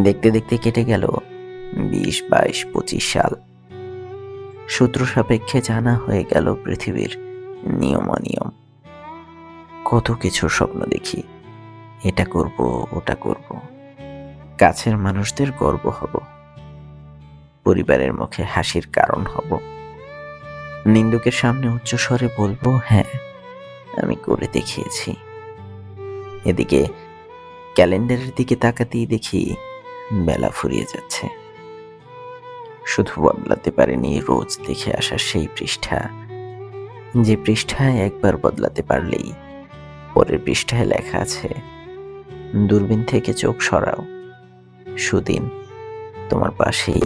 দেখতে দেখতে কেটে গেল 20, 22, 25 সাল। সূত্র সাপেক্ষে জানা হয়ে গেল পৃথিবীর নিয়ম অনিয়ম। কত কিছুর স্বপ্ন দেখি, এটা করব, ওটা করব, কাছের মানুষদের গর্ব হব, পরিবারের মুখে হাসির কারণ হব, নিন্দুকের সামনে উচ্চস্বরে বলবো, হ্যাঁ আমি করে দেখিয়েছি। এদিকে ক্যালেন্ডারের দিকে তাকাতেই দেখি বেলা ফুরিয়ে যাচ্ছে। শুধু বদলাতে পারেনি রোজ দেখে আসা সেই পৃষ্ঠা, যে পৃষ্ঠায় একবার বদলাতে পারলেই পরের পৃষ্ঠায় লেখা আছে, দূরবীন থেকে চোখ সরাও, সুদিন তোমার পাশেই।